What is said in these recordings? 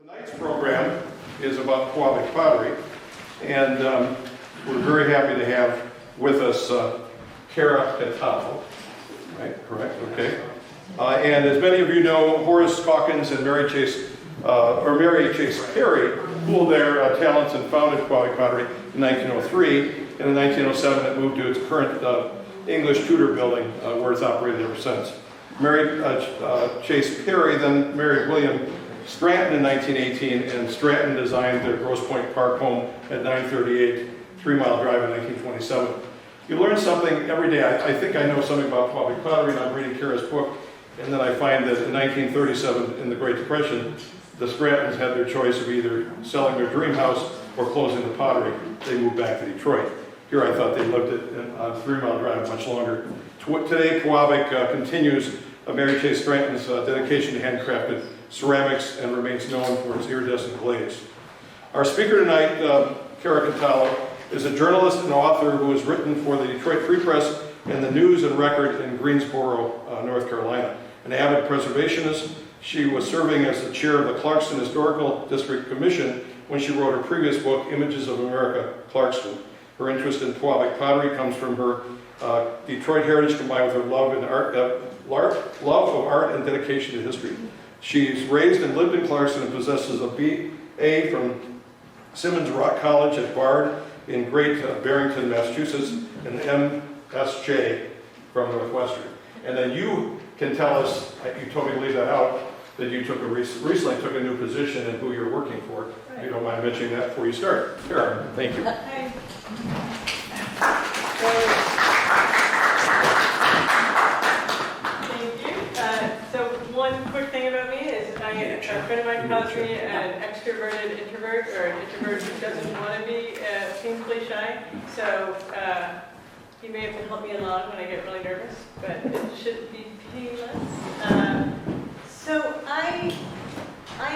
Tonight's program is about Pewabic Pottery, and we're very happy to have with us Cara Catallo, right? Correct? Okay. And as many of you know, Horace Caulkins and Mary Chase Perry pooled their talents and founded Pewabic Pottery in 1903, and in 1907 it moved to its current English Tudor building, where it's operated ever since. Mary Chase Perry then married William Stratton in 1918, and Stratton designed their Grosse Pointe Park home at 938 3 Mile Drive in 1927. You learn something every day. I think I know something about Pewabic Pottery, and I'm reading Cara's book, and then I find that in 1937, in the Great Depression, the Strattons had their choice of either selling their dream house or closing the pottery. They moved back to Detroit. Here I thought they lived on 3 Mile Drive much longer. Today, Pewabic continues Mary Chase Stratton's dedication to handcrafted ceramics and remains known for its iridescent glaze. Our speaker tonight, Cara Catallo, is a journalist and author who has written for the Detroit Free Press and the News and Record in Greensboro, North Carolina. An avid preservationist, she was serving as the chair of the Clarkston Historical District Commission when she wrote her previous book, Images of America, Clarkston. Her interest in Pewabic pottery comes from her Detroit heritage combined with her love of art and dedication to history. She's raised and lived in Clarkston and possesses a B.A. from Simmons Rock College at Bard in Great Barrington, Massachusetts, and M.S.J. from Northwestern. And then you can tell us, you told me to leave that out, that you recently took a new position and who you're working for. Right. If you don't mind mentioning that before you start. Cara, thank you. Hi. So one quick thing about me is a friend of mine calls me an extroverted introvert, or an introvert who doesn't want to be painfully shy. So he may have to help me along when I get really nervous, but it shouldn't be painless. So I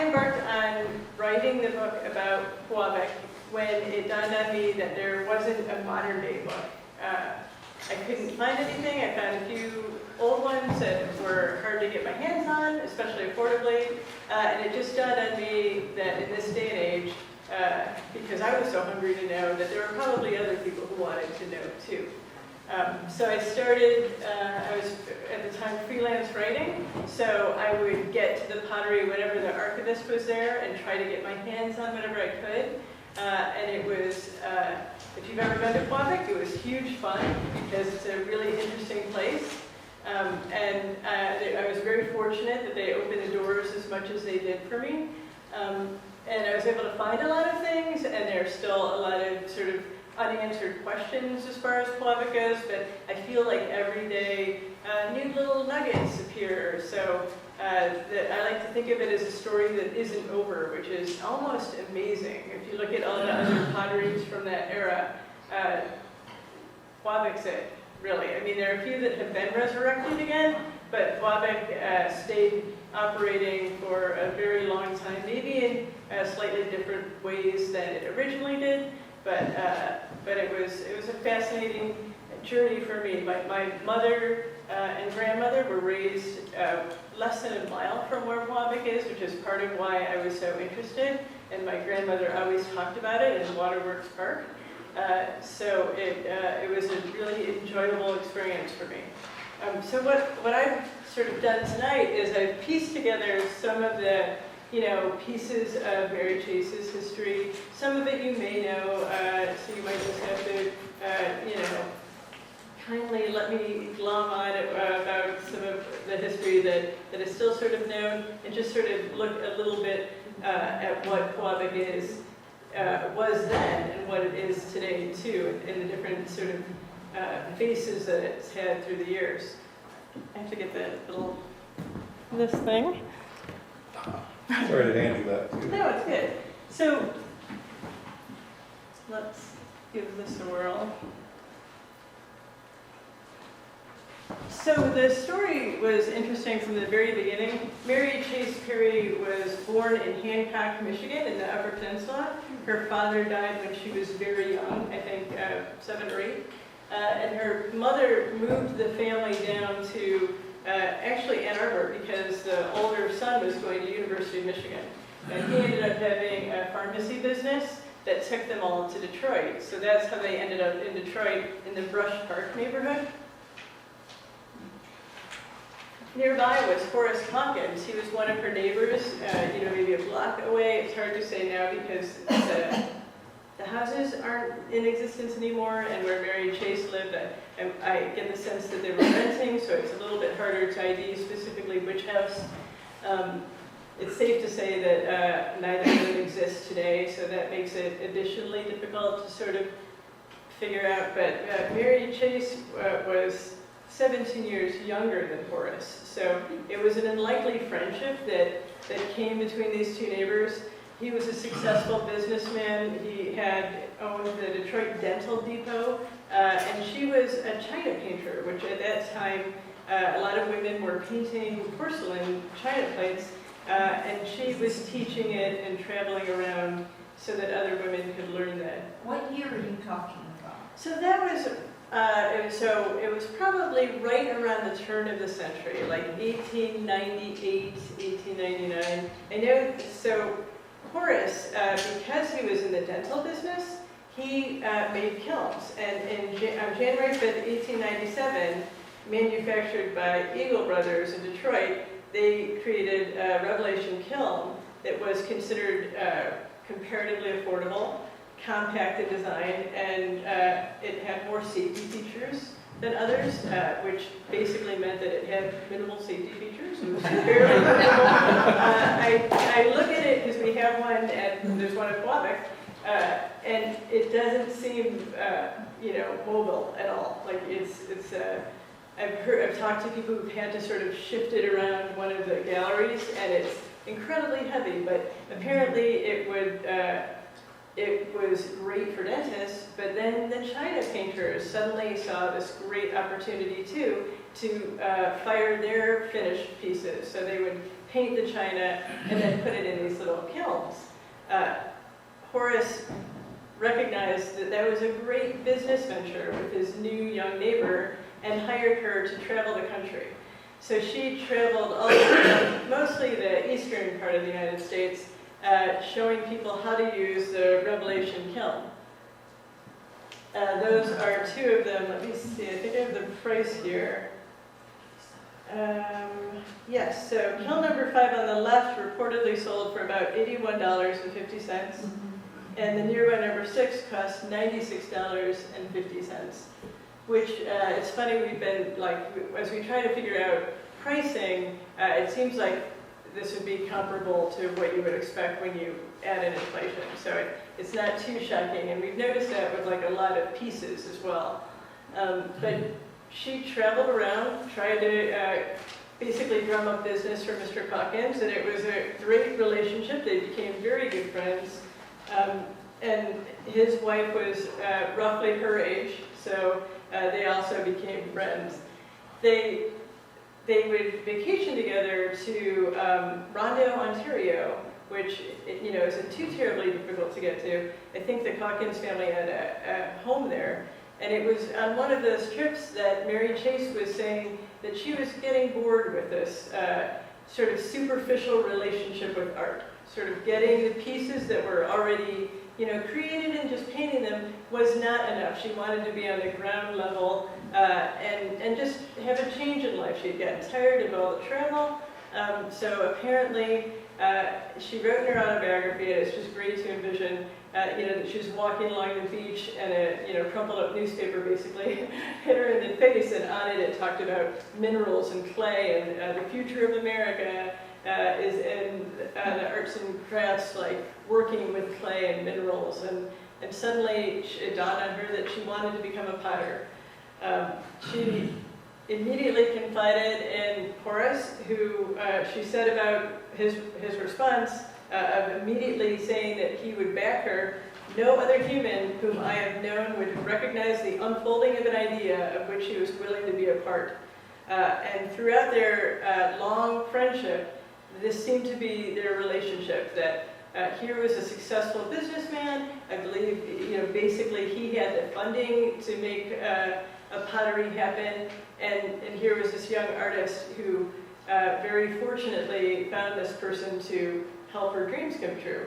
embarked on writing the book about Pewabic when it dawned on me that there wasn't a modern day book. I couldn't find anything. I found a few old ones that were hard to get my hands on, especially affordably. And it just dawned on me that in this day and age, because I was so hungry to know, that there were probably other people who wanted to know too. So I started, I was at the time freelance writing, so I would get to the pottery whenever the archivist was there and try to get my hands on whatever I could. And it was, if you've ever been to Pewabic, it was huge fun because it's a really interesting place. And I was very fortunate that they opened the doors as much as they did for me. And I was able to find a lot of things, and there's still a lot of sort of unanswered questions as far as Pewabic goes, but I feel like every day new little nuggets appear. So I like to think of it as a story that isn't over, which is almost amazing. If you look at all the other potteries from that era, Pewabic's it, really. I mean, there are a few that have been resurrected again, but Pewabic stayed operating for a very long time, maybe in slightly different ways than it originally did. But it was a fascinating journey for me. My mother and grandmother were raised less than a mile from where Pewabic is, which is part of why I was so interested. And my grandmother always talked about it in Waterworks Park. So it was a really enjoyable experience for me. So what I've sort of done tonight is I've pieced together some of the pieces of Mary Chase's history. Some of it you may know, so you might just have to, kindly let me glom on about some of the history that is still sort of known, and just sort of look a little bit at what Pewabic was then and what it is today too, and the different sort of faces that it's had through the years. I have to get this thing. Sorry to hand you that. No, it's good. So let's give this a whirl. So the story was interesting from the very beginning. Mary Chase Perry was born in Hancock, Michigan, in the Upper Peninsula. Her father died when she was very young, I think 7 or 8. And her mother moved the family down to actually Ann Arbor, because the older son was going to University of Michigan. And he ended up having a pharmacy business that took them all to Detroit. So that's how they ended up in Detroit in the Brush Park neighborhood. Nearby was Horace Caulkins. He was one of her neighbors, maybe a block away. It's hard to say now because the houses aren't in existence anymore, and where Mary Chase lived, I get the sense that they were renting, so it's a little bit harder to ID specifically which house. It's safe to say that neither of them exists today, so that makes it additionally difficult to sort of figure out. But Mary Chase was 17 years younger than Horace, so it was an unlikely friendship that came between these two neighbors. He was a successful businessman. He had owned the Detroit Dental Depot, and she was a china painter, which at that time a lot of women were painting porcelain china plates. And she was teaching it and traveling around so that other women could learn that. What year are you talking about? So that was, it was probably right around the turn of the century, like 1898, 1899. I know, so Horace, because he was in the dental business, he made kilns. And on January 5th, 1897, manufactured by Eagle Brothers in Detroit, they created a Revelation kiln that was considered comparatively affordable, compact in design, and it had more safety features than others, which basically meant that it had minimal safety features. It was fairly minimal. I look at it because we have one, and there's one at Pewabic, and it doesn't seem, mobile at all. Like I've talked to people who've had to sort of shift it around one of the galleries, and it's incredibly heavy, but apparently it was great for dentists, but then the china painters suddenly saw this great opportunity too to fire their finished pieces. So they would paint the china and then put it in these little kilns. Horace recognized that that was a great business venture with his new young neighbor, and hired her to travel the country. So she traveled all around, mostly the eastern part of the United States, showing people how to use the Revelation kiln. Those are two of them. Let me see, I think I have the price here. Yes, so kiln number 5 on the left reportedly sold for about $81.50, and the nearby number 6 cost $96.50. Which, it's funny, we've been, as we try to figure out pricing, it seems like this would be comparable to what you would expect when you add in inflation. So it's not too shocking, and we've noticed that with a lot of pieces as well. But she traveled around, tried to basically drum up business for Mr. Caulkins, and it was a great relationship. They became very good friends. And his wife was roughly her age, so they also became friends. They would vacation together to Rondeau, Ontario, which isn't too terribly difficult to get to. I think the Caulkins family had a home there. And it was on one of those trips that Mary Chase was saying that she was getting bored with this sort of superficial relationship with art. Sort of getting the pieces that were already created and just painting them was not enough. She wanted to be on the ground level and just have a change in life. She'd gotten tired of all the travel. So apparently, she wrote in her autobiography, and it's just great to envision, that she was walking along the beach and a crumpled up newspaper basically hit her in the face, and on it talked about minerals and clay and the future of America is in the arts and crafts, like working with clay and minerals, and suddenly it dawned on her that she wanted to become a potter. She immediately confided in Horace, who she said about his response of immediately saying that he would back her. No other human whom I have known would recognize the unfolding of an idea of which he was willing to be a part. And throughout their long friendship, this seemed to be their relationship, that here was a successful businessman. I believe, basically he had the funding to make a pottery happen, and here was this young artist who very fortunately found this person to help her dreams come true.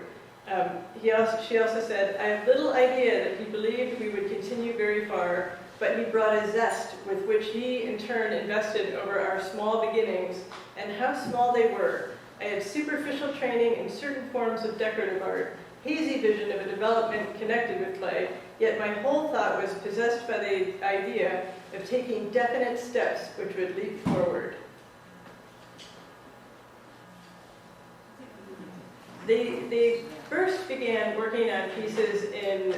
She also said, "I have little idea that he believed we would continue very far, but he brought a zest with which he in turn invested over our small beginnings, and how small they were. I had superficial training in certain forms of decorative art, hazy vision of a development connected with clay, yet my whole thought was possessed by the idea of taking definite steps which would leap forward." They first began working on pieces in,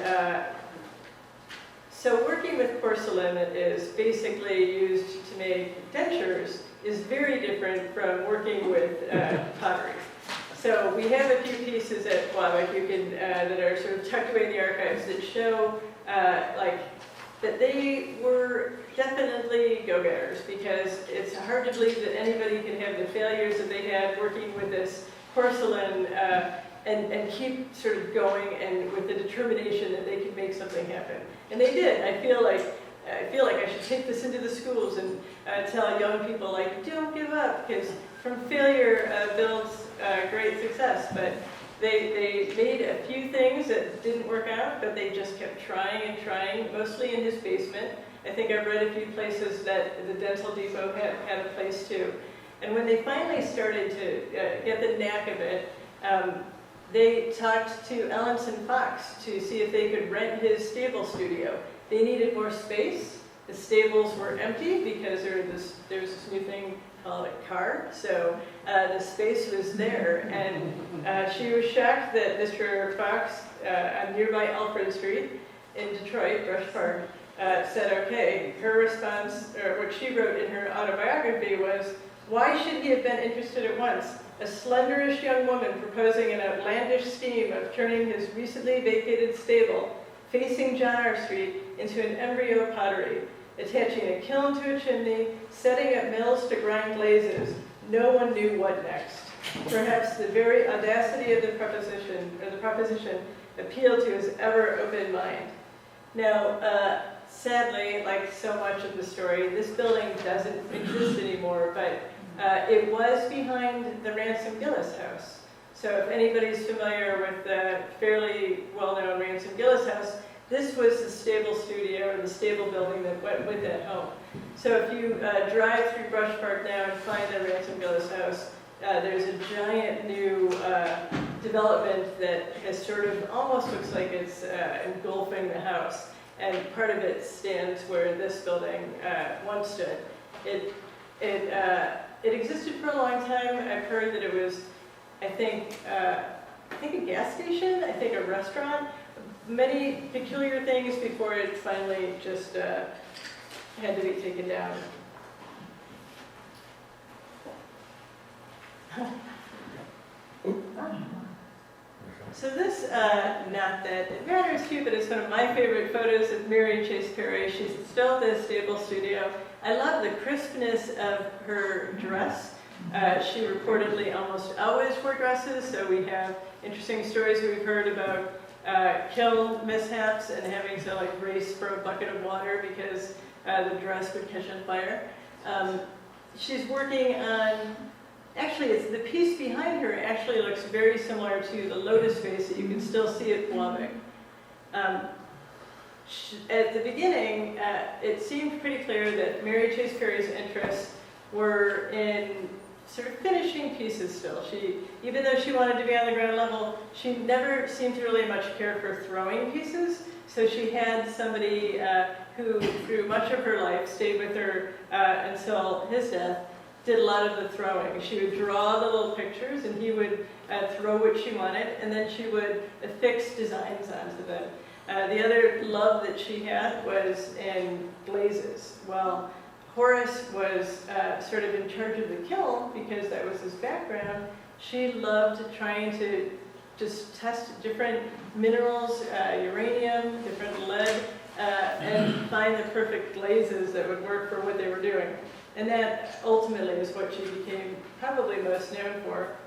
so working with porcelain that is basically used to make dentures is very different from working with pottery. So we have a few pieces at Pewabic that are sort of tucked away in the archives that show that they were definitely go-getters, because it's hard to believe that anybody can have the failures that they had working with this porcelain and keep sort of going and with the determination that they could make something happen. And they did. I feel like I should take this into the schools and tell young people, like, don't give up, because from failure builds great success. But they made a few things that didn't work out, but they just kept trying and trying, mostly in his basement. I think I've read a few places that the Dental Depot had a place too. And when they finally started to get the knack of it, they talked to Ellenson Fox to see if they could rent his stable studio. They needed more space. The stables were empty because there's this new thing called a car. So the space was there, and she was shocked that Mr. Fox on nearby Alfred Street in Detroit, Brush Park, said okay. Her response, or what she wrote in her autobiography, was, "Why should he have been interested at once? A slenderish young woman proposing an outlandish scheme of turning his recently vacated stable, facing John R. Street, into an embryo pottery, attaching a kiln to a chimney, setting up mills to grind glazes. No one knew what next. Perhaps the very audacity of the proposition appealed to his ever-open mind." Now, sadly, like so much of the story, this building doesn't exist anymore, but it was behind the Ransom Gillis house. So if anybody's familiar with the fairly well-known Ransom Gillis house, this was the stable studio, or the stable building that went with that home. So if you drive through Brush Park now and find the Ransom Gillis house, there's a giant new development that has sort of almost looks like it's engulfing the house. And part of it stands where this building once stood. It existed for a long time. I've heard that it was, I think a gas station, I think a restaurant, many peculiar things before it finally just had to be taken down. So this, not that it matters to you, but it's one of my favorite photos of Mary Chase Perry. She's still at the stable studio. I love the crispness of her dress. She reportedly almost always wore dresses, so we have interesting stories we've heard about kiln mishaps and having to race for a bucket of water because the dress would catch on fire. She's working on, actually it's the piece behind her actually looks very similar to the lotus vase that you can still see at Pewabic. At the beginning, it seemed pretty clear that Mary Chase Perry's interests were in sort of finishing pieces still. Even though she wanted to be on the ground level, she never seemed to really much care for throwing pieces. So she had somebody who, through much of her life, stayed with her until his death, did a lot of the throwing. She would draw the little pictures, and he would throw what she wanted, and then she would affix designs onto them. The other love that she had was in glazes. Well, Horace was sort of in charge of the kiln because that was his background. She loved trying to just test different minerals, uranium, different lead, and find the perfect glazes that would work for what they were doing. And that ultimately is what she became probably most known for.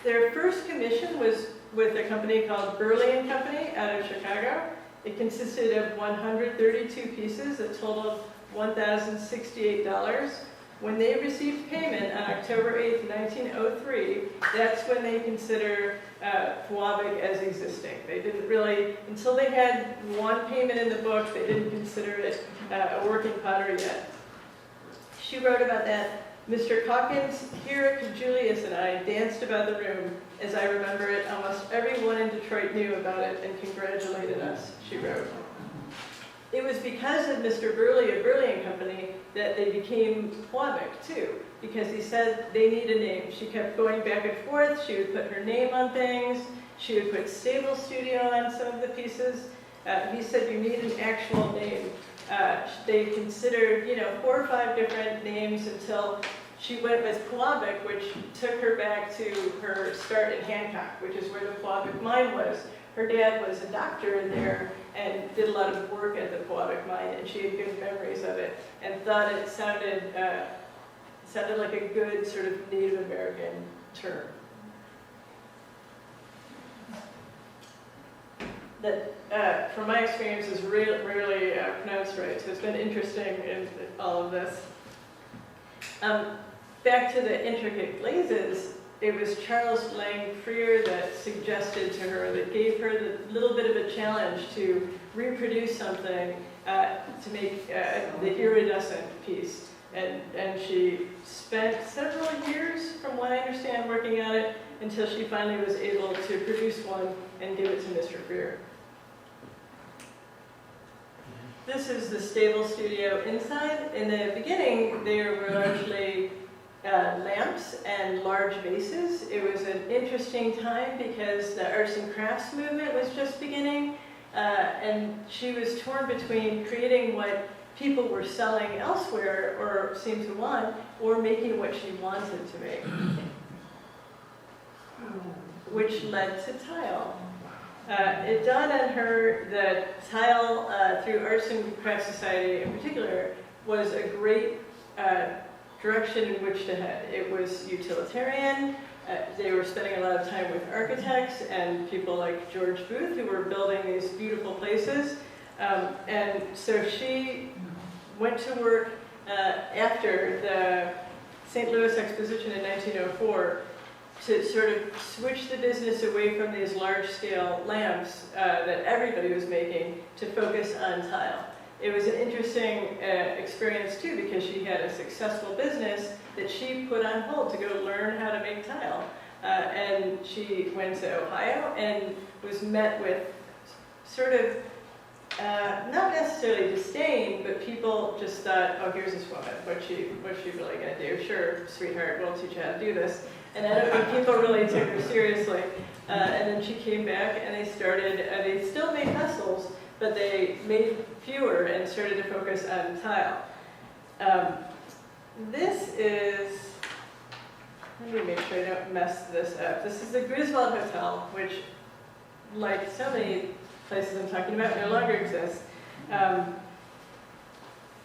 Their first commission was with a company called Burley & Company out of Chicago. It consisted of 132 pieces that totaled $1,068. When they received payment on October 8th, 1903, that's when they consider Pewabic as existing. They didn't really, until they had one payment in the book, they didn't consider it a working pottery yet. She wrote about that. Mr. Caulkins, here Julius and I danced about the room. As I remember it, almost everyone in Detroit knew about it and congratulated us, she wrote. It was because of Mr. Burley of Burley and Company that they became Pewabic too, because he said they need a name. She kept going back and forth. She would put her name on things. She would put Stable Studio on some of the pieces. He said you need an actual name. They considered, 4 or 5 different names until she went with Pewabic, which took her back to her start in Hancock, which is where the Pewabic mine was. Her dad was a doctor in there and did a lot of work at the Pewabic mine, and she had good memories of it and thought it sounded like a good sort of Native American term. That, from my experience, is rarely pronounced right, so it's been interesting in all of this. Back to the intricate glazes, it was Charles Lang Freer that suggested to her, that gave her the little bit of a challenge to reproduce something to make the iridescent piece. And she spent several years, from what I understand, working on it until she finally was able to produce one and give it to Mr. Freer. This is the Stable Studio inside. In the beginning, there were largely lamps and large vases. It was an interesting time because the arts and crafts movement was just beginning, and she was torn between creating what people were selling elsewhere or seemed to want, or making what she wanted to make, which led to tile. It dawned on her that tile, through Arts and Crafts Society in particular, was a great direction in which to head. It was utilitarian. They were spending a lot of time with architects and people like George Booth, who were building these beautiful places. And so she went to work after the St. Louis Exposition in 1904 to sort of switch the business away from these large-scale lamps that everybody was making to focus on tile. It was an interesting experience too, because she had a successful business that she put on hold to go learn how to make tile. And she went to Ohio and was met with sort of, not necessarily disdain, but people just thought, oh, here's this woman, what's she really gonna do? Sure, sweetheart, we'll teach you how to do this. And I don't think people really took her seriously. And then she came back and they started, they still made vessels, but they made fewer and started to focus on tile. This is, let me make sure I don't mess this up. This is the Griswold Hotel, which, like so many places I'm talking about, no longer exists.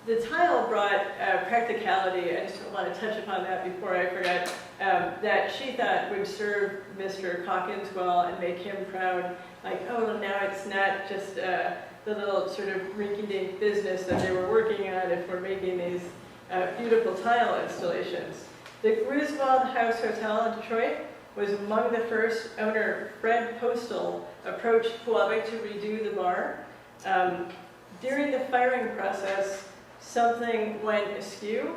The tile brought practicality. I just want to touch upon that before I forget, that she thought would serve Mr. Caulkins well and make him proud. Like, oh, now it's not just the little sort of rinky-dink business that they were working on if we're making these beautiful tile installations. The Griswold House Hotel in Detroit was among the first. Owner Fred Postal approached Pewabic to redo the bar. During the firing process, something went askew,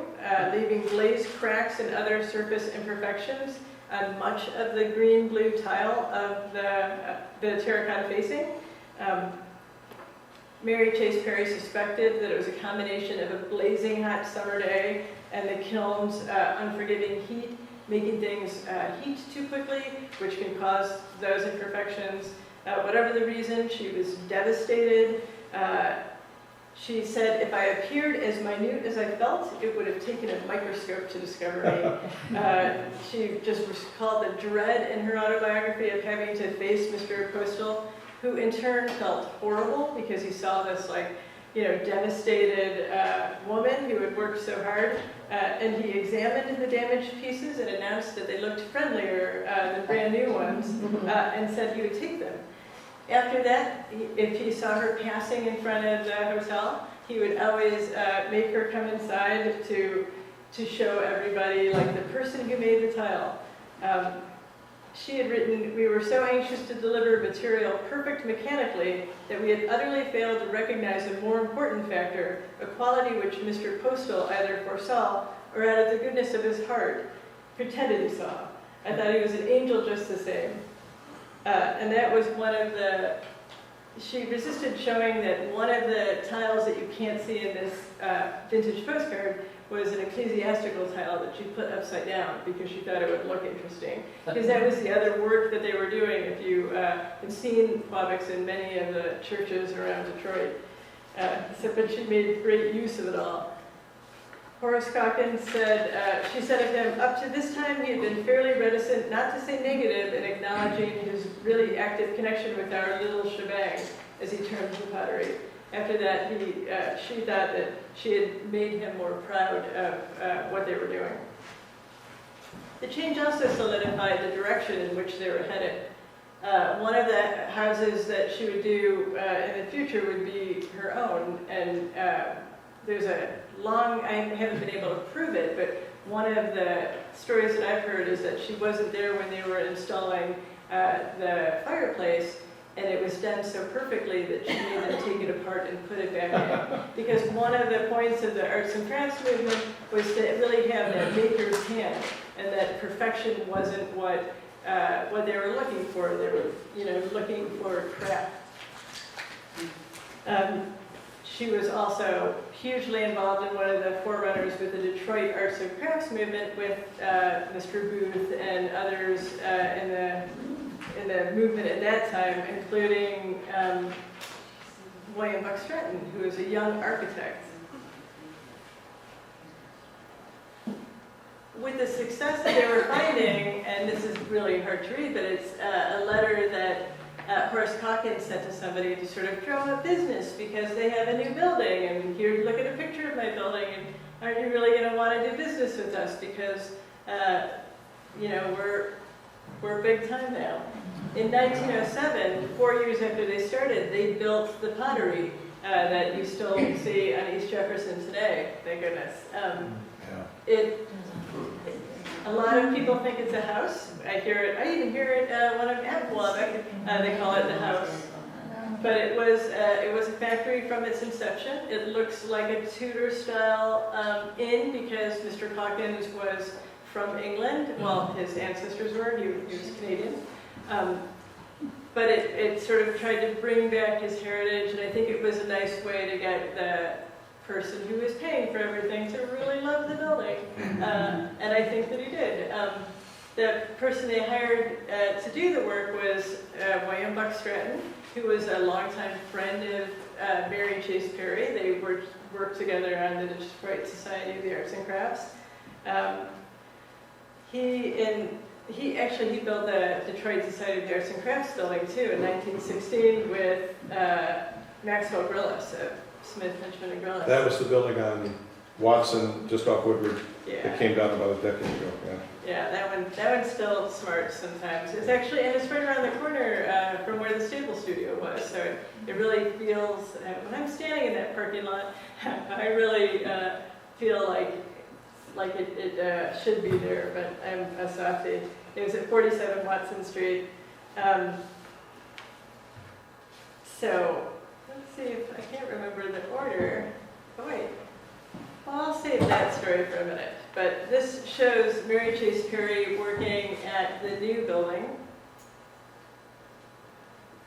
leaving glazed cracks and other surface imperfections on much of the green-blue tile of the terracotta facing. Mary Chase Perry suspected that it was a combination of a blazing hot summer day and the kiln's unforgiving heat, making things heat too quickly, which can cause those imperfections. Whatever the reason, she was devastated. She said, if I appeared as minute as I felt, it would have taken a microscope to discover me. She just recalled the dread in her autobiography of having to face Mr. Postal, who in turn felt horrible because he saw this devastated woman who had worked so hard. And he examined the damaged pieces and announced that they looked friendlier than brand new ones, and said he would take them. After that, if he saw her passing in front of the hotel, he would always make her come inside to to show everybody, like, the person who made the tile. She had written, "We were so anxious to deliver material perfect mechanically that we had utterly failed to recognize a more important factor, a quality which Mr. Postal either foresaw or out of the goodness of his heart pretended he saw. I thought he was an angel just the same." And that was one of the, she resisted showing that one of the tiles that you can't see in this vintage postcard was an ecclesiastical tile that she put upside down because she thought it would look interesting. Because that was the other work that they were doing. If you have seen Pewabics in many of the churches around Detroit. But she made great use of it all. Horace Caulkins said, she said of him, "Up to this time he had been fairly reticent, not to say negative, in acknowledging his really active connection with our little shebang," as he termed the pottery. After that, she thought that she had made him more proud of what they were doing. The change also solidified the direction in which they were headed. One of the houses that she would do in the future would be her own, and there's a long, I haven't been able to prove it, but one of the stories that I've heard is that she wasn't there when they were installing the fireplace, and it was done so perfectly that she made them take it apart and put it back in. Because one of the points of the arts and crafts movement was to really have that maker's hand, and that perfection wasn't what they were looking for. They were, looking for craft. She was also hugely involved in one of the forerunners with the Detroit arts and crafts movement with Mr. Booth and others in the movement at that time, including William Buck Stratton, who was a young architect. With the success that they were finding, and this is really hard to read, but it's a letter that Horace Caulkins sent to somebody to sort of drum up business because they have a new building, and here, look at a picture of my building, and aren't you really going to want to do business with us because, we're big time now. In 1907, 4 years after they started, they built the pottery that you still see on East Jefferson today, thank goodness. A lot of people think it's a house. I even hear it when I'm at Pewabic, they call it the house. But it was a factory from its inception. It looks like a Tudor style inn because Mr. Caulkins was from England. Well, his ancestors were, he was Canadian. But it sort of tried to bring back his heritage, and I think it was a nice way to get the person who was paying for everything to really love the building. And I think that he did. The person they hired to do the work was William Buck Stratton, who was a longtime friend of Mary Chase Perry. They worked together on the Detroit Society of the Arts and Crafts. He built the Detroit Society of the Arts and Crafts building too in 1916 with Maxwell Grosse of Smith, Hinchman and Grosse. That was the building on Watson, just off Woodward. Yeah. It came down about a decade ago. Yeah, that one's still smart sometimes. It's actually, and it's right around the corner from where the Stable Studio was. So it really feels, when I'm standing in that parking lot, I really feel like it should be there, but I'm a softie. It was at 47 Watson Street. So let's see if I can't remember the order. Oh wait, well, I'll save that story for a minute. But this shows Mary Chase Perry working at the new building.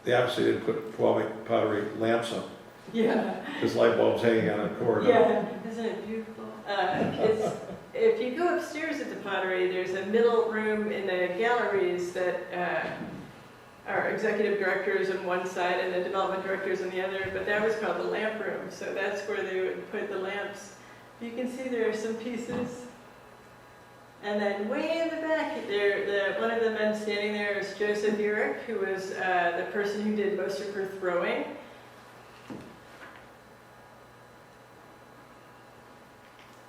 They obviously didn't put Pewabic Pottery lamps up. Yeah. Because light bulbs hanging on a cord. Yeah, isn't it beautiful? If you go upstairs at the pottery, there's a middle room in the galleries that are executive directors on one side and the development directors on the other, but that was called the lamp room, so that's where they would put the lamps. You can see there are some pieces. And then way in the back, one of the men standing there is Joseph Urick, who was the person who did most of her throwing.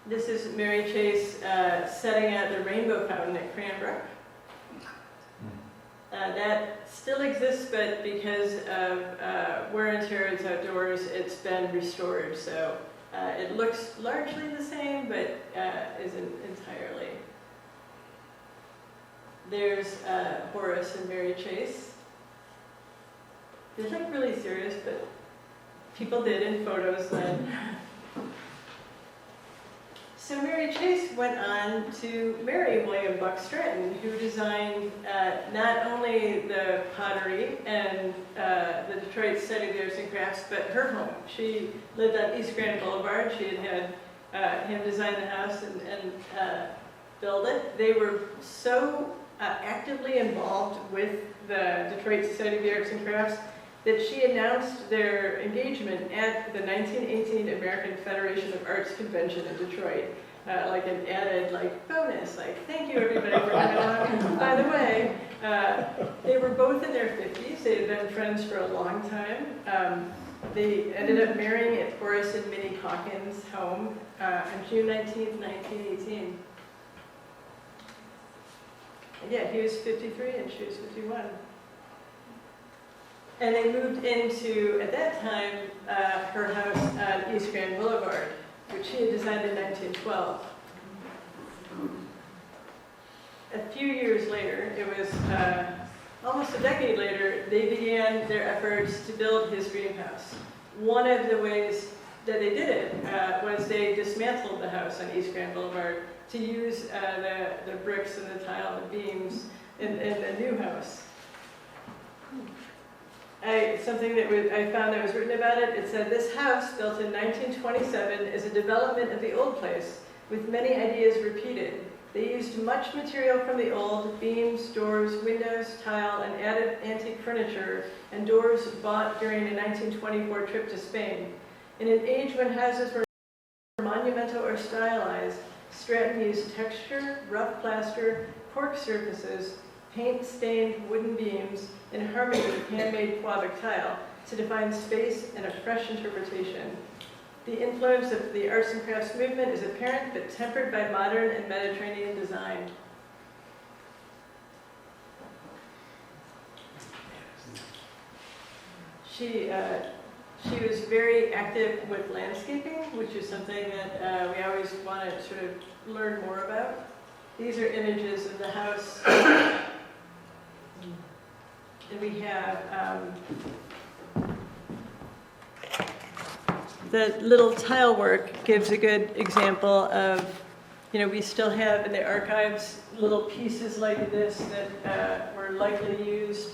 This is Mary Chase setting out the rainbow fountain at Cranbrook. That still exists, but because of wear and tear, it's outdoors, it's been restored. So It looks largely the same, but isn't entirely. There's Horace and Mary Chase. They're like really serious, but people did in photos then. So Mary Chase went on to marry William Buck Stratton, who designed not only the pottery and the Detroit Study of the Arts and Crafts, but her home. She lived on East Grand Boulevard. She had him design the house and build it. They were so actively involved with the Detroit Study of the Arts and Crafts that she announced their engagement at the 1918 American Federation of Arts Convention in Detroit. Like an added bonus, thank you everybody for coming along. By the way, they were both in their 50s. They had been friends for a long time. They ended up marrying at Horace and Minnie Caulkins' home on June 19th, 1918. And yeah, he was 53 and she was 51. And they moved into, at that time, her house on East Grand Boulevard, which she had designed in 1912. A few years later, it was almost a decade later, they began their efforts to build his dream house. One of the ways that they did it was they dismantled the house on East Grand Boulevard to use the bricks and the tile, the beams in the new house. Something that I found that was written about it, it said, this house, built in 1927, is a development of the old place, with many ideas repeated. They used much material from the old, beams, doors, windows, tile, and added antique furniture, and doors bought during a 1924 trip to Spain. In an age when houses were monumental or stylized, Stratton used texture, rough plaster, cork surfaces, paint-stained wooden beams, in harmony with handmade Pewabic tile, to define space and a fresh interpretation. The influence of the arts and crafts movement is apparent, but tempered by modern and Mediterranean design. She was very active with landscaping, which is something that we always want to sort of learn more about. These are images of the house. And we have the little tile work gives a good example of, we still have in the archives little pieces like this that were likely used.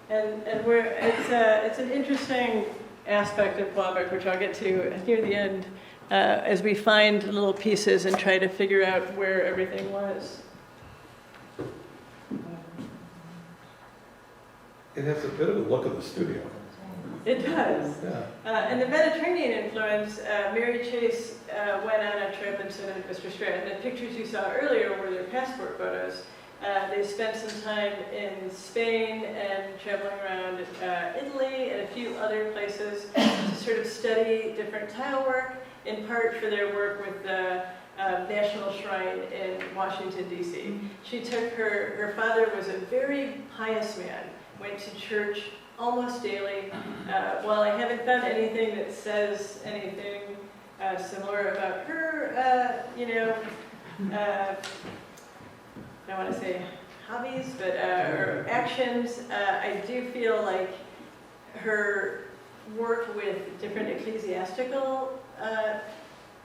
And it's an interesting aspect of Pewabic, which I'll get to near the end, as we find little pieces and try to figure out where everything was. It has a bit of a look of the studio. It does. Yeah. And the Mediterranean influence, Mary Chase went on a trip, and so did Mr. Stratton. The pictures you saw earlier were their passport photos. They spent some time in Spain and traveling around Italy and a few other places to sort of study different tile work, in part for their work with the National Shrine in Washington, D.C. She took her father was a very pious man, went to church almost daily. While I haven't found anything that says anything similar about her, I don't want to say hobbies, but or actions, I do feel like her work with different ecclesiastical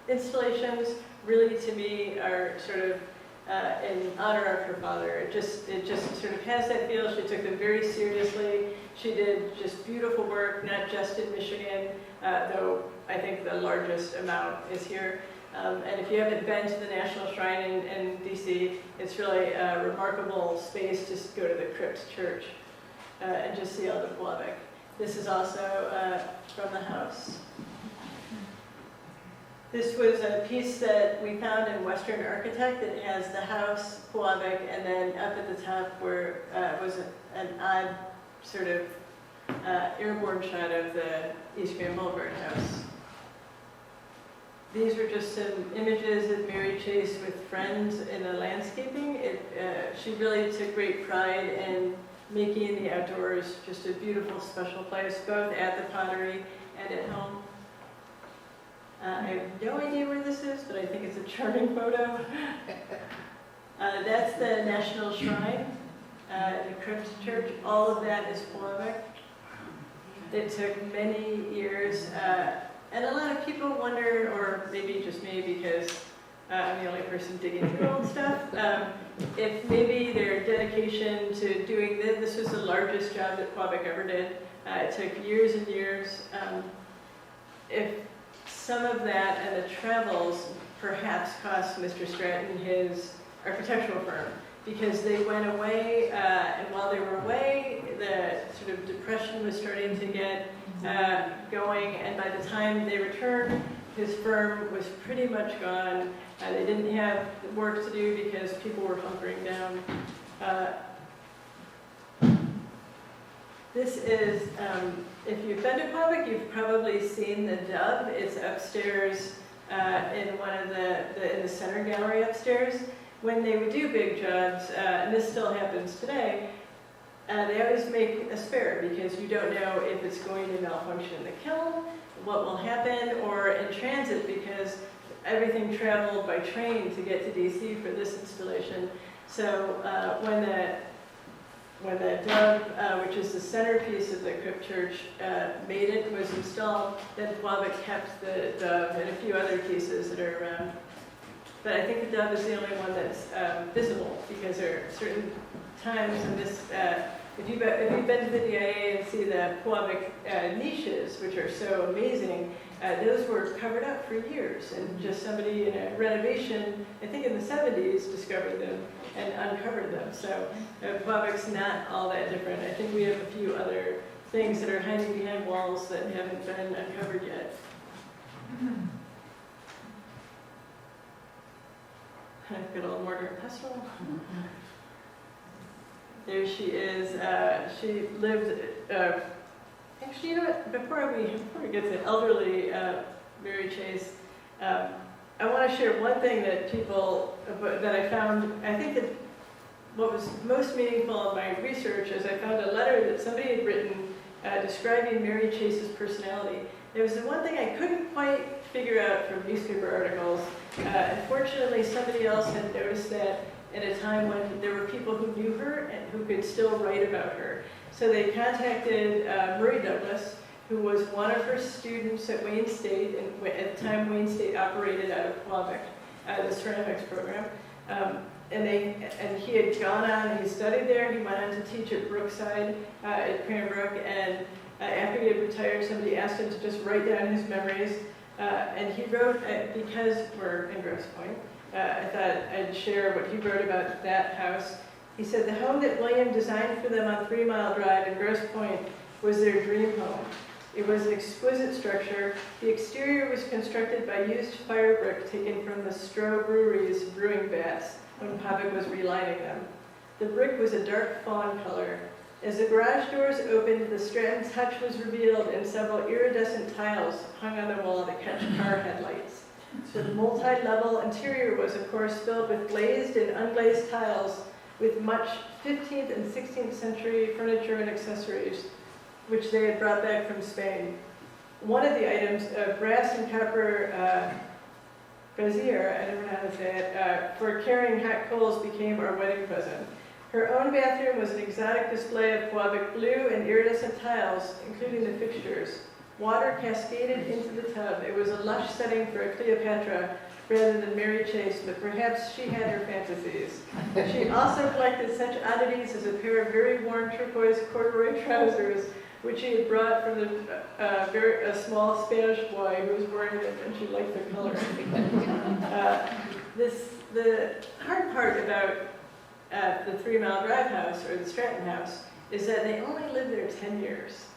installations really, to me, are sort of in honor of her father. It just sort of has that feel. She took them very seriously. She did just beautiful work, not just in Michigan, though I think the largest amount is here. And if you haven't been to the National Shrine in D.C., it's really a remarkable space to go to the Crypt Church and just see all the Pewabic. This is also from the house. This was a piece that we found in Western Architect that has the house, Pewabic, and then up at the top where was an odd sort of airborne shot of the East Grand Boulevard house. These were just some images of Mary Chase with friends in the landscaping. She really took great pride in making the outdoors just a beautiful, special place, both at the pottery and at home. I have no idea where this is, but I think it's a charming photo. That's the National Shrine, the Crypt Church. All of that is Pewabic. It took many years, and a lot of people wonder, or maybe just me because I'm the only person digging through old stuff, if maybe their dedication to doing this was the largest job that Pewabic ever did. It took years and years. If some of that and the travels perhaps cost Mr. Stratton his architectural firm, because they went away, and while they were away, the sort of depression was starting to get going, and by the time they returned, his firm was pretty much gone. They didn't have work to do because people were hunkering down. This is, if you've been to Pewabic, you've probably seen the Dove. It's upstairs in one of in the center gallery upstairs. When they would do big jobs, and this still happens today, they always make a spare because you don't know if it's going to malfunction in the kiln, what will happen, or in transit because everything traveled by train to get to DC for this installation. So when the Dove, which is the centerpiece of the Crypt Church, was installed, then Pewabic kept the Dove and a few other pieces that are around. But I think the Dove is the only one that's visible because there are certain times in this, if you've been to the DIA and see the Pewabic niches, which are so amazing, those were covered up for years, and just somebody in a renovation, I think in the 70s, discovered them and uncovered them. So Pewabic's not all that different. I think we have a few other things that are hiding behind walls that haven't been uncovered yet. Good old mortar and pestle. There she is. She lived, actually, you know what, before we get to elderly Mary Chase, I want to share one thing that that I found. I think that what was most meaningful in my research is I found a letter that somebody had written describing Mary Chase's personality. It was the one thing I couldn't quite figure out from newspaper articles. Unfortunately, somebody else had noticed that at a time when there were people who knew her and who could still write about her. So they contacted Murray Douglas, who was one of her students at Wayne State, and at the time Wayne State operated out of Pewabic, the ceramics program. And he had gone on, he studied there, he went on to teach at Brookside at Cranbrook, and after he had retired, somebody asked him to just write down his memories, and he wrote, because we're in Grosse Pointe, I thought I'd share what he wrote about that house. He said, the home that William designed for them on 3 Mile Drive in Grosse Pointe was their dream home. It was an exquisite structure. The exterior was constructed by used fire brick taken from the Stroh Brewery's brewing vats when Pewabic was relining them. The brick was a dark fawn color. As the garage doors opened, the Stratton touch was revealed in several iridescent tiles hung on the wall to catch car headlights. The multi-level interior was, of course, filled with glazed and unglazed tiles with much 15th and 16th century furniture and accessories, which they had brought back from Spain. One of the items, brass and copper brazier, I never know how to say it, for carrying hot coals became our wedding present. Her own bathroom was an exotic display of Pewabic blue and iridescent tiles, including the fixtures. Water cascaded into the tub. It was a lush setting for a Cleopatra rather than Mary Chase, but perhaps she had her fantasies. She also collected such oddities as a pair of very worn turquoise corduroy trousers, which she had brought from a small Spanish boy who was wearing them, and she liked their color. The hard part about the 3 Mile Drive house, or the Stratton house, is that they only lived there 10 years.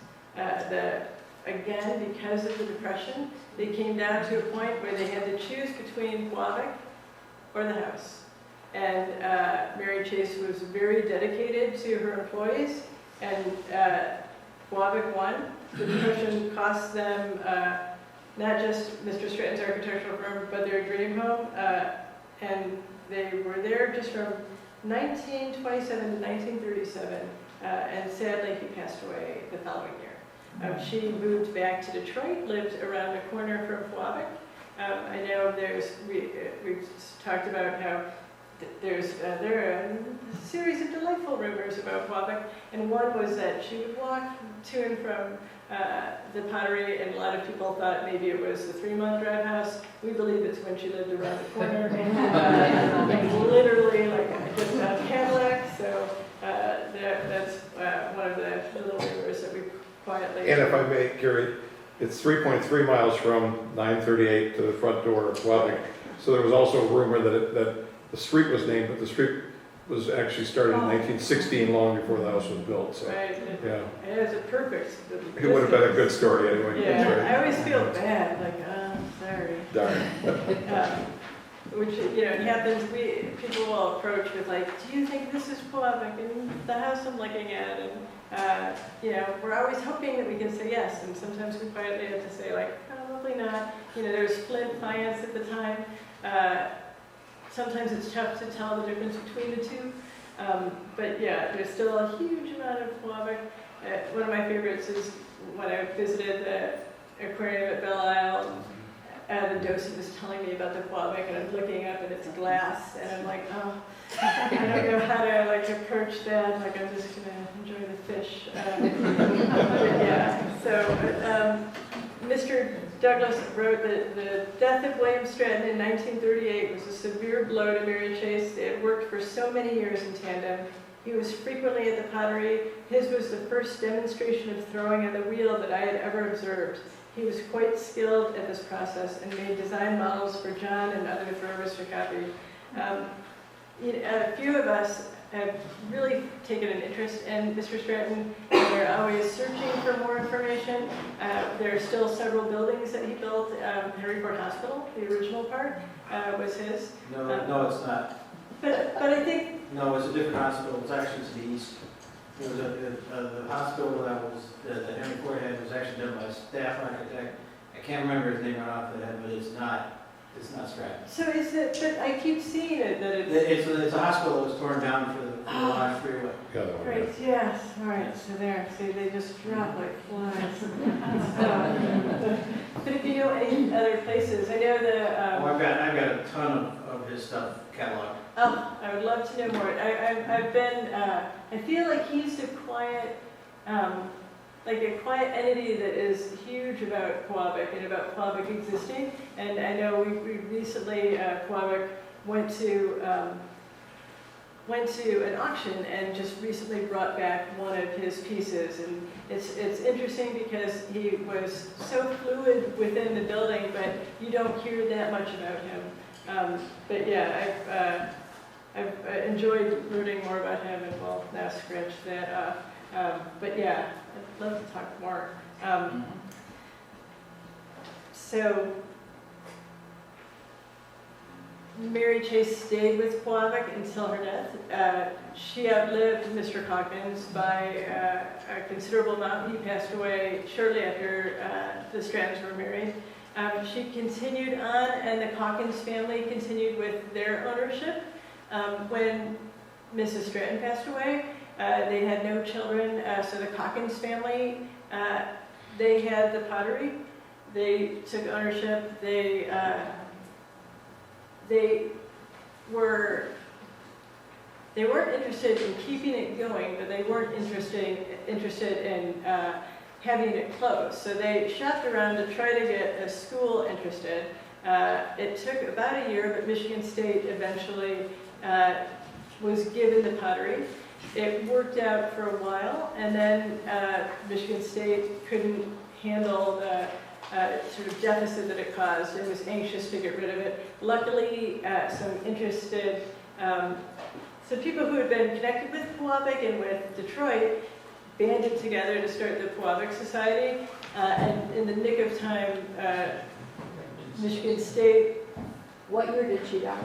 Again, because of the Depression, they came down to a point where they had to choose between Pewabic or the house. And Mary Chase was very dedicated to her employees, and Pewabic won. The Depression cost them not just Mr. Stratton's architectural firm, but their dream home. And they were there just from 1927 to 1937. and sadly he passed away the following year. She moved back to Detroit, lived around the corner from Pewabic. I know we've talked about how there are a series of delightful rumors about Pewabic, and one was that she would walk to and from the pottery, and a lot of people thought maybe it was the 3-mile drive house. We believe it's when she lived around the corner, literally like just out Cadillac. So that's one of the little rumors that we quietly. And if I may, Gary, it's 3.3 miles from 938 to the front door of Pewabic. So there was also a rumor that the street was named, but the street was actually started in 1916, long before the house was built. So, right. yeah. It was a perfect. It would have been a good story anyway. Yeah, That's right. I always feel bad, like, sorry. Darn. Which, it happens, people will approach with like, do you think this is Pewabic? And the house I'm looking at, and, we're always hoping that we can say yes, and sometimes we quietly have to say like, probably not. There's flint faience at the time. Sometimes it's tough to tell the difference between the two, but yeah, there's still a huge amount of Pewabic. One of my favorites is when I visited the aquarium at Belle Isle. The docent was telling me about the Pewabic, and I'm looking up and it's glass, and I'm like, I don't know how to like approach that. Like I'm just gonna enjoy the fish. Yeah. So Mr. Douglas wrote that the death of William Stratton in 1938 was a severe blow to Mary Chase. They had worked for so many years in tandem. He was frequently at the pottery. His was the first demonstration of throwing at the wheel that I had ever observed. He was quite skilled at this process and made design models for John and other throwers to copy. A few of us have really taken an interest in Mr. Stratton. We're always searching for more information. There are still several buildings that he built. Harryford Hospital, the original part, was his. No, it's not. But I think... No, it's a different hospital. It's actually to the east. It was the hospital that Henry Ford had was actually done by a staff architect. I can't remember his name right off the head, but it's not Stratton. So is it, but I keep seeing it, that it's... It's a hospital that was torn down for the large freeway. Right, yes, all right, so there, see, they just drop like flies. But if you know any other places, I know the... I've got a ton of his stuff cataloged. Oh, I would love to know more. I've been, I feel like he's a quiet entity that is huge about Pewabic and about Pewabic existing. And I know we recently, Pewabic went to an auction and just recently brought back one of his pieces. And it's interesting because he was so fluid within the building, but you don't hear that much about him. But yeah, I've enjoyed learning more about him, and we'll now scratch that off. But yeah, I'd love to talk more. So Mary Chase stayed with Pewabic until her death. She outlived Mr. Caulkins by a considerable amount. He passed away shortly after the Strattons were married. She continued on, and the Caulkins family continued with their ownership. When Mrs. Stratton passed away, they had no children, so the Caulkins family, they had the pottery. They took ownership. They weren't interested in keeping it going, but they weren't interested in having it close. So they shopped around to try to get a school interested. It took about a year, but Michigan State eventually was given the pottery. It worked out for a while, and then Michigan State couldn't handle the sort of deficit that it caused and was anxious to get rid of it. Luckily, some interested, some people who had been connected with Pewabic and with Detroit banded together to start the Pewabic Society, and in the nick of time, Michigan State. What year did she die?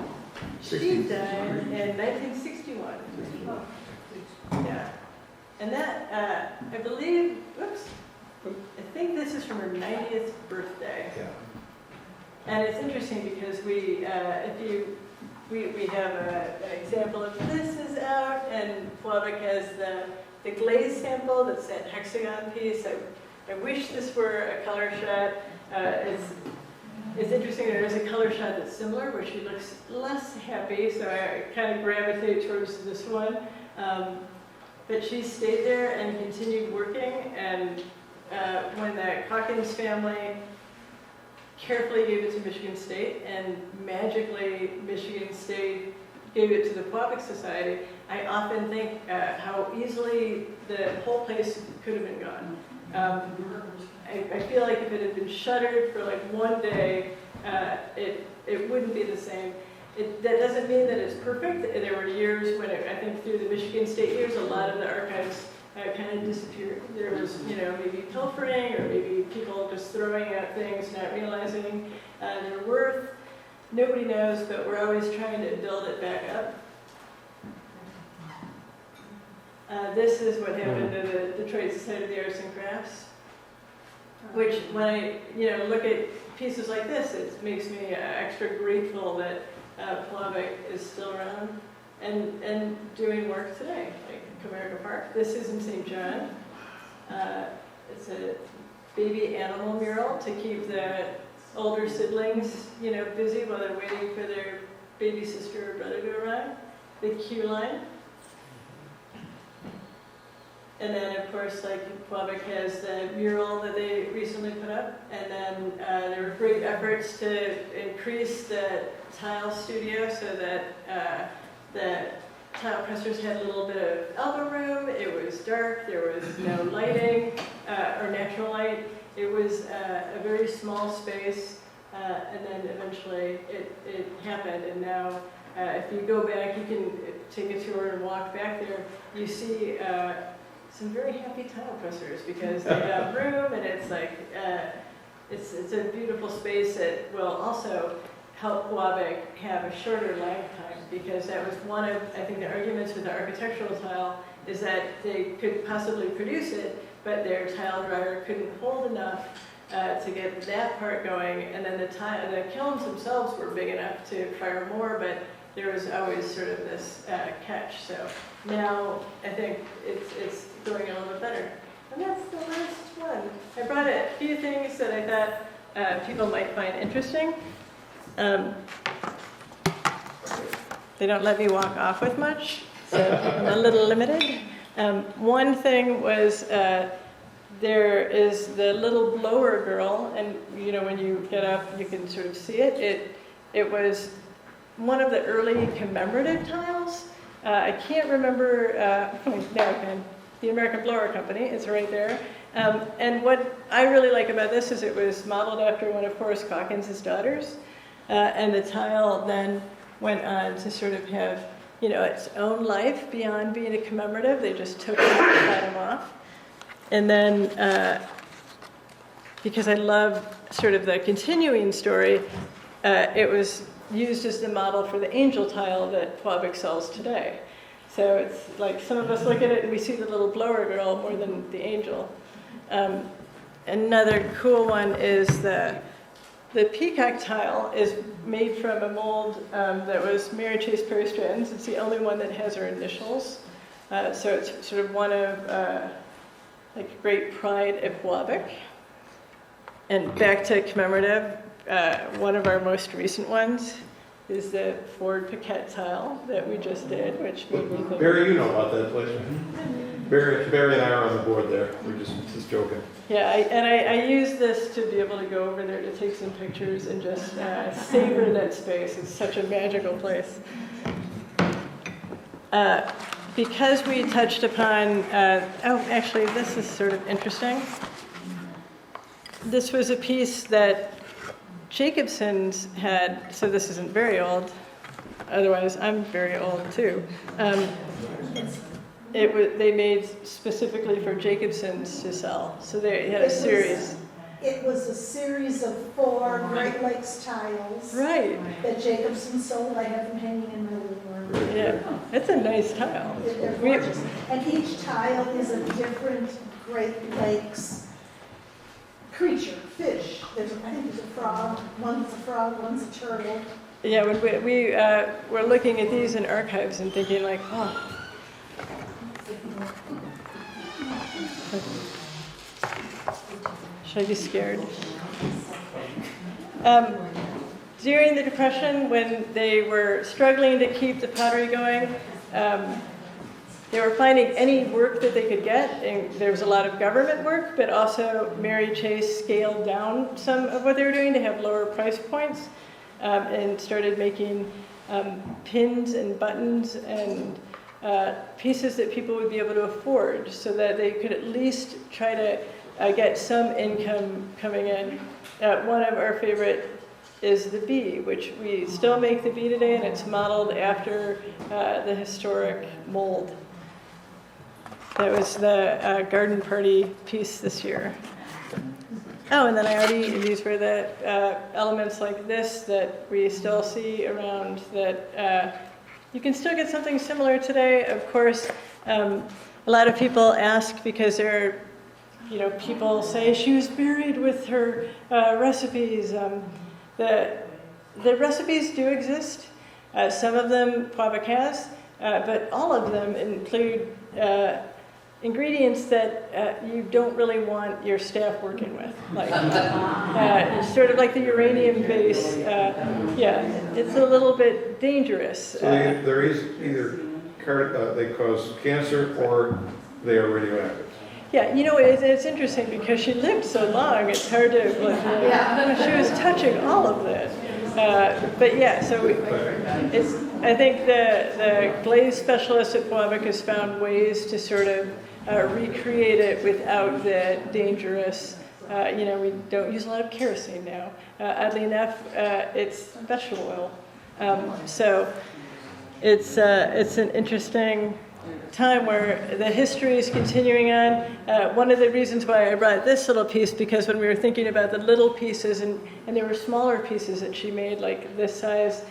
She died in 1961. Yeah. And that, I believe, I think this is from her 90th birthday. Yeah. And it's interesting because we have an example of this is out, and Pewabic has the glaze sample, that's that hexagon piece. I wish this were a color shot. It's interesting, there is a color shot that's similar, where she looks less happy, so I kind of gravitate towards this one. But she stayed there and continued working, and when the Caulkins family carefully gave it to Michigan State, and magically Michigan State gave it to the Pewabic Society, I often think how easily the whole place could have been gone. I feel like if it had been shuttered for like one day, it wouldn't be the same. That doesn't mean that it's perfect. There were years when I think through the Michigan State years, a lot of the archives kind of disappeared. There was, maybe pilfering, or maybe people just throwing out things, not realizing their worth. Nobody knows, but we're always trying to build it back up. This is what happened to the Detroit Society of the Arts and Crafts, which when I look at pieces like this, it makes me extra grateful that Pewabic is still around and doing work today, like Comerica Park. This is in St. John. It's a baby animal mural to keep the older siblings, busy while they're waiting for their baby sister or brother to arrive. The queue line. And then, of course, like Pewabic has the mural that they recently put up. And then there were great efforts to increase the tile studio so that the tile pressers had a little bit of elbow room. It was dark. There was no lighting or natural light. It was a very small space. And then eventually it happened. And now if you go back, you can take a tour and walk back there. You see some very happy tile pressers because they have room, and it's like it's a beautiful space that will also help Pewabic have a shorter lag time, because that was one of, I think, the arguments with the architectural tile is that they could possibly produce it, but their tile dryer couldn't hold enough to get that part going, and then the kilns themselves were big enough to fire more, but there was always sort of this catch. So now I think it's going a little bit better. And that's the last one. I brought a few things that I thought people might find interesting. They don't let me walk off with much, so I'm a little limited. One thing was there is the little blower girl, and when you get up, you can sort of see it. It was one of the early commemorative tiles. I can't remember, now I can. The American Blower Company, it's right there. And what I really like about this is it was modeled after one of Horace Caulkins' daughters. And the tile then went on to sort of have, its own life beyond being a commemorative. They just took the bottom off. And then, because I love sort of the continuing story, it was used as the model for the angel tile that Pewabic sells today. So it's like some of us look at it and we see the little blower girl more than the angel. Another cool one is the Peacock Tile is made from a mold that was Mary Chase Perry Stratton's. It's the only one that has her initials. So it's sort of one of like great pride of Pewabic. And back to commemorative, one of our most recent ones is the Ford Paquette tile that we just did, which made me think. Barry, you know about that place. Barry and I are on the board there. We're just joking. Yeah, I use this to be able to go over there to take some pictures and just savor that space. It's such a magical place. Because we touched upon, actually, this is sort of interesting. This was a piece that Jacobson's had, so this isn't very old, otherwise I'm very old too. They made specifically for Jacobson's to sell, so they had a series. It was a series of 4 Great Lakes tiles. Right. That Jacobson sold. I have them hanging in my living room. Yeah, it's a nice tile. They're gorgeous. And each tile is a different Great Lakes creature, fish. I think there's a frog. One's a frog, one's a turtle. Yeah, when we were looking at these in archives and thinking like, oh, Should I be scared? During the Depression, when they were struggling to keep the pottery going, they were finding any work that they could get, and there was a lot of government work, but also Mary Chase scaled down some of what they were doing to have lower price points, and started making pins and buttons and pieces that people would be able to afford, so that they could at least try to get some income coming in. One of our favorite is the bee, which we still make the bee today, and it's modeled after the historic mold. That was the garden party piece this year. Oh, and then these were the elements like this that we still see around, that you can still get something similar today. Of course, a lot of people ask because people say she was buried with her recipes. The recipes do exist. Some of them Pewabic has, but all of them include ingredients that you don't really want your staff working with, like sort of like the uranium base. It's a little bit dangerous. So there is either they cause cancer or they are radioactive. Yeah, it's interesting because she lived so long. It's hard to. She was touching all of this. But yeah, so I think the glaze specialist at Pewabic has found ways to sort of recreate it without the dangerous. We don't use a lot of kerosene now. Oddly enough, it's vegetable oil. So it's an interesting time where the history is continuing on. One of the reasons why I brought this little piece, because when we were thinking about the little pieces, and there were smaller pieces that she made, like this size,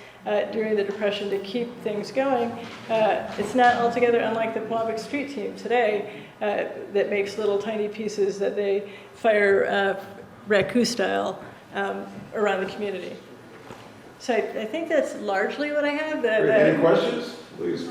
during the Depression to keep things going, it's not altogether unlike the Pewabic street team today that makes little tiny pieces that they fire raku style around the community. So I think that's largely what I have. Any questions, please?